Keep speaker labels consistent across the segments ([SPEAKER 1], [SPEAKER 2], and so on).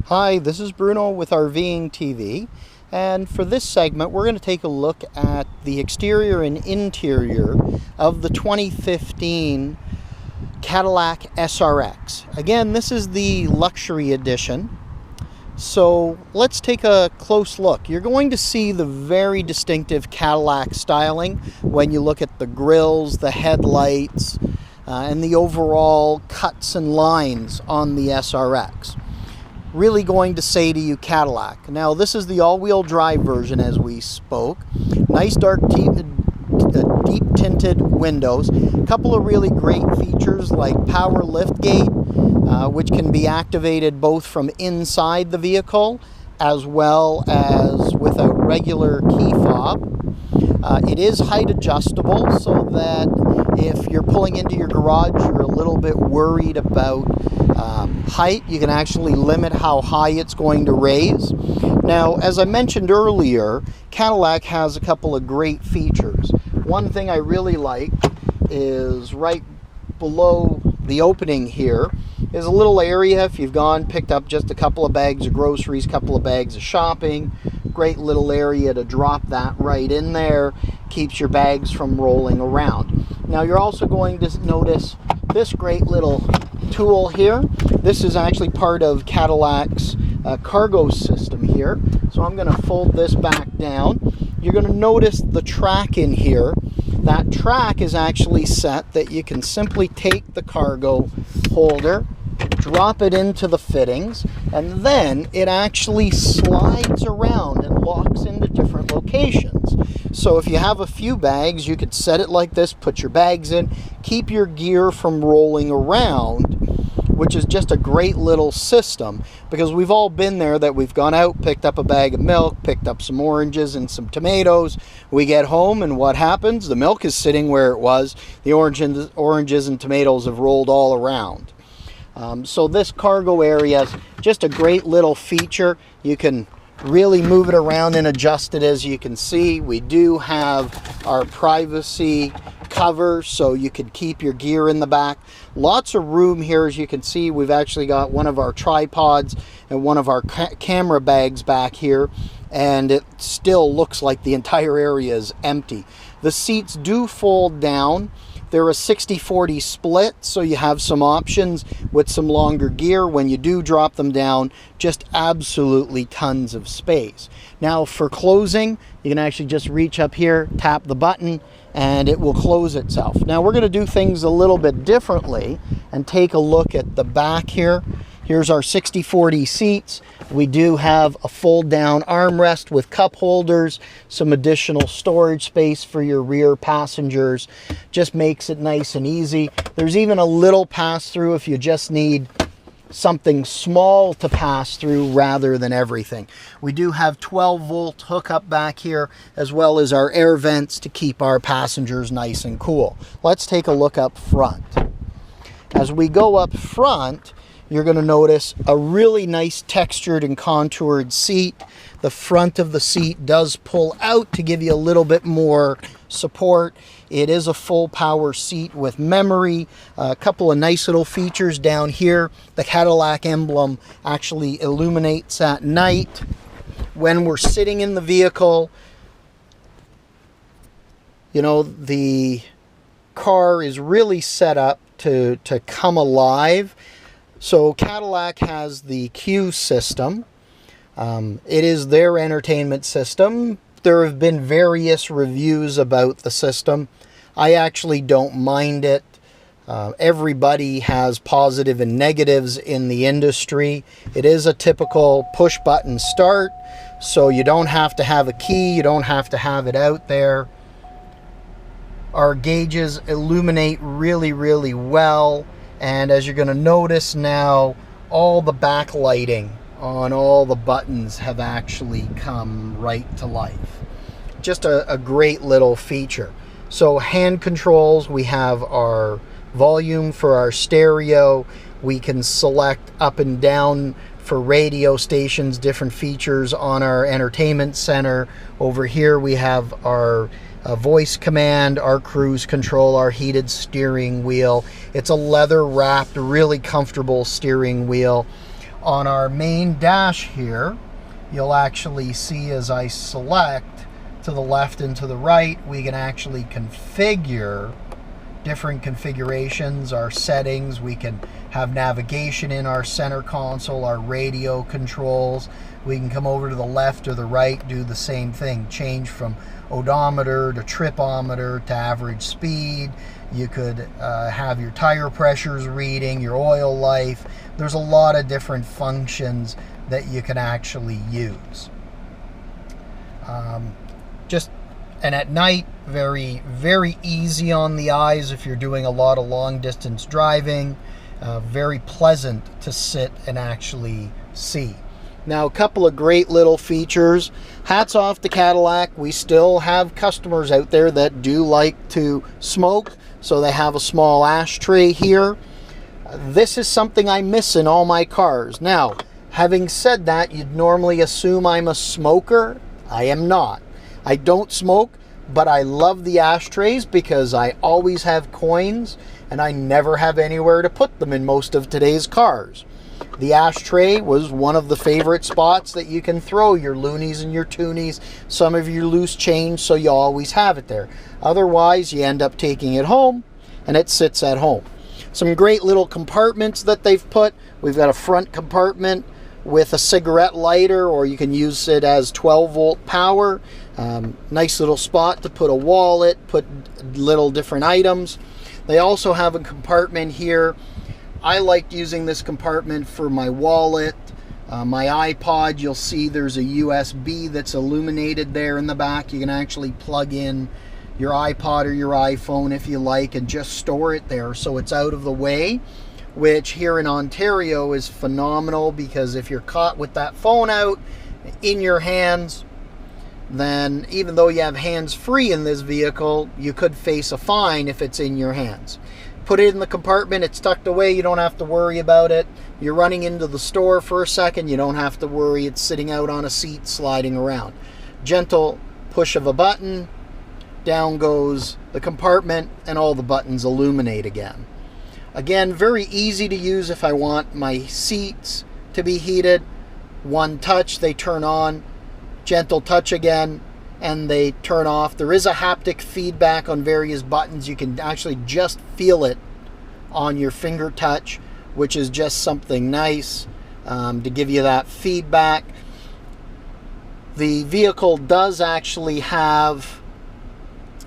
[SPEAKER 1] Hi, this is Bruno with RVing TV, and for this segment we're going to take a look at the exterior and interior of the 2015 Cadillac SRX. Again, this is the luxury edition, so let's take a close look. You're going to see the very distinctive Cadillac styling when you look at the grills, the headlights, and the overall cuts and lines on the SRX. Really going to say to you Cadillac. Now this is the all-wheel drive version as we spoke. Nice dark deep tinted windows. A couple of really great features like power lift gate, which can be activated both from inside the vehicle as well as with a regular key fob. It is height adjustable so that if you're pulling into your garage, you're a little bit worried about height, you can actually limit how high it's going to raise. Now, as I mentioned earlier, Cadillac has a couple of great features. One thing I really like is right below the opening here is a little area if you've picked up just a couple of bags of groceries, couple of bags of shopping. Great little area to drop that right in there. Keeps your bags from rolling around. Now you're also going to notice this great little tool here. This is actually part of Cadillac's cargo system here. So I'm going to fold this back down. You're going to notice the track in here. That track is actually set that you can simply take the cargo holder, drop it into the fittings, and then it actually slides around and locks into different locations. So if you have a few bags, you could set it like this, put your bags in, keep your gear from rolling around, which is just a great little system, because we've all been there that we've gone out, picked up a bag of milk, picked up some oranges and some tomatoes. We get home and what happens? The milk is sitting where it was. The oranges and tomatoes have rolled all around. So this cargo area is just a great little feature. You can really move it around and adjust it. As you can see, we do have our privacy cover so you can keep your gear in the back. Lots of room here. As you can see, we've actually got one of our tripods and one of our camera bags back here, and it still looks like the entire area is empty. The seats do fold down. They're a 60-40 split, so you have some options with some longer gear. When you do drop them down, just absolutely tons of space. Now for closing, you can actually just reach up here, tap the button, and it will close itself. Now we're going to do things a little bit differently and take a look at the back here. Here's our 60-40 seats. We do have a fold-down armrest with cup holders, some additional storage space for your rear passengers. Just makes it nice and easy. There's even a little pass-through if you just need something small to pass through rather than everything. We do have 12-volt hookup back here, as well as our air vents to keep our passengers nice and cool. Let's take a look up front. As we go up front, you're going to notice a really nice textured and contoured seat. The front of the seat does pull out to give you a little bit more support. It is a full power seat with memory. A couple of nice little features down here. The Cadillac emblem actually illuminates at night. When we're sitting in the vehicle, you know, the car is really set up to come alive. So Cadillac has the Q system. It is their entertainment system. There have been various reviews about the system. I actually don't mind it. Everybody has positive and negatives in the industry. It is a typical push button start, so you don't have to have a key, you don't have to have it out there. Our gauges illuminate really, really well. And as you're going to notice now, all the backlighting on all the buttons have actually come right to life. Just a great little feature. So hand controls, we have our volume for our stereo. We can select up and down for radio stations, different features on our entertainment center. Over here we have our voice command, our cruise control, our heated steering wheel. It's a leather wrapped, really comfortable steering wheel. On our main dash here, you'll actually see as I select to the left and to the right, we can actually configure different configurations, our settings. We can have navigation in our center console, our radio controls. We can come over to the left or the right, do the same thing, change from odometer to tripometer to average speed. You could have your tire pressures reading, your oil life. There's a lot of different functions that you can actually use. And at night, very, very easy on the eyes if you're doing a lot of long distance driving. Very pleasant to sit and actually see. Now, a couple of great little features. Hats off to Cadillac. We still have customers out there that do like to smoke, so they have a small ashtray here. This is something I miss in all my cars. Now, having said that, you'd normally assume I'm a smoker. I am not. I don't smoke, but I love the ashtrays because I always have coins and I never have anywhere to put them in most of today's cars. The ashtray was one of the favorite spots that you can throw your loonies and your toonies, some of your loose change, so you always have it there. Otherwise, you end up taking it home and it sits at home. Some great little compartments that they've put. We've got a front compartment with a cigarette lighter, or you can use it as 12-volt power. Nice little spot to put a wallet, put little different items. They also have a compartment here. I like using this compartment for my wallet, my iPod. You'll see there's a USB that's illuminated there in the back. You can actually plug in your iPod or your iPhone if you like and just store it there so it's out of the way, which here in Ontario is phenomenal, because if you're caught with that phone out in your hands, then even though you have hands-free in this vehicle, you could face a fine if it's in your hands. Put it in the compartment, it's tucked away, you don't have to worry about it. You're running into the store for a second, you don't have to worry, it's sitting out on a seat sliding around. Gentle push of a button, down goes the compartment, and all the buttons illuminate again. Again, very easy to use if I want my seats to be heated. One touch, they turn on. Gentle touch again, and they turn off. There is a haptic feedback on various buttons. You can actually just feel it on your finger touch, which is just something nice to give you that feedback. The vehicle does actually have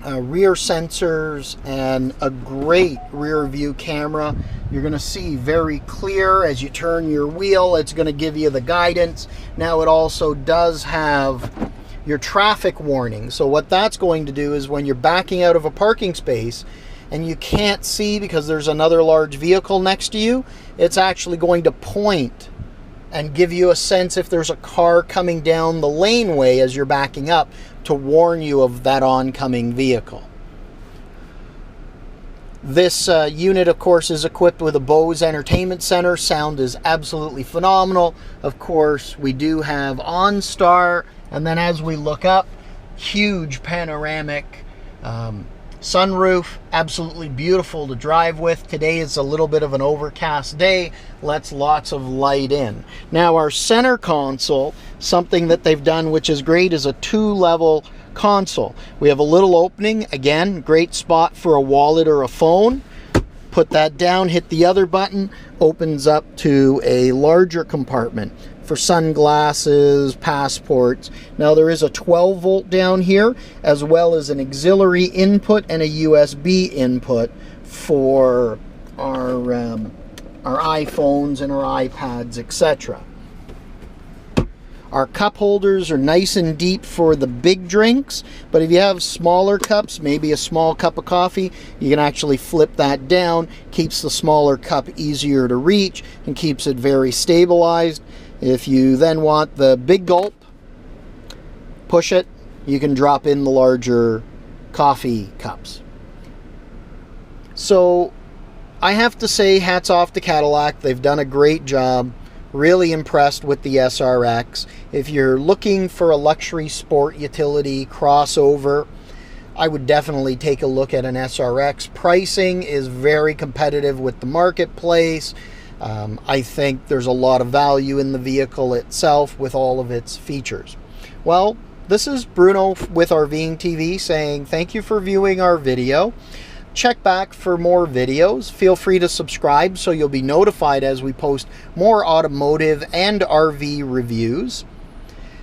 [SPEAKER 1] rear sensors and a great rear view camera. You're going to see very clear as you turn your wheel. It's going to give you the guidance. Now it also does have your traffic warning. So what that's going to do is when you're backing out of a parking space and you can't see because there's another large vehicle next to you, it's actually going to point and give you a sense if there's a car coming down the laneway as you're backing up to warn you of that oncoming vehicle. This unit, of course, is equipped with a Bose Entertainment Center. Sound is absolutely phenomenal. Of course, we do have OnStar, and then as we look up, huge panoramic sunroof, absolutely beautiful to drive with. Today is a little bit of an overcast day, lets lots of light in. Now our center console, something that they've done which is great, is a 2-level console. We have a little opening, again, great spot for a wallet or a phone. Put that down, hit the other button, opens up to a larger compartment for sunglasses, passports. Now there is a 12-volt down here, as well as an auxiliary input and a USB input for our iPhones and our iPads, etc. Our cup holders are nice and deep for the big drinks, but if you have smaller cups, maybe a small cup of coffee, you can actually flip that down. Keeps the smaller cup easier to reach and keeps it very stabilized. If you then want the big gulp, push it, you can drop in the larger coffee cups. So I have to say, hats off to Cadillac. They've done a great job. Really impressed with the SRX. If you're looking for a luxury sport utility crossover, I would definitely take a look at an SRX. Pricing is very competitive with the marketplace. I think there's a lot of value in the vehicle itself with all of its features. Well, this is Bruno with RVing TV saying thank you for viewing our video. Check back for more videos. Feel free to subscribe so you'll be notified as we post more automotive and RV reviews.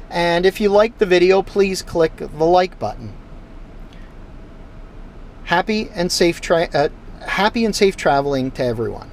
[SPEAKER 1] And if you like the video, please click the like button. Happy and safe traveling to everyone.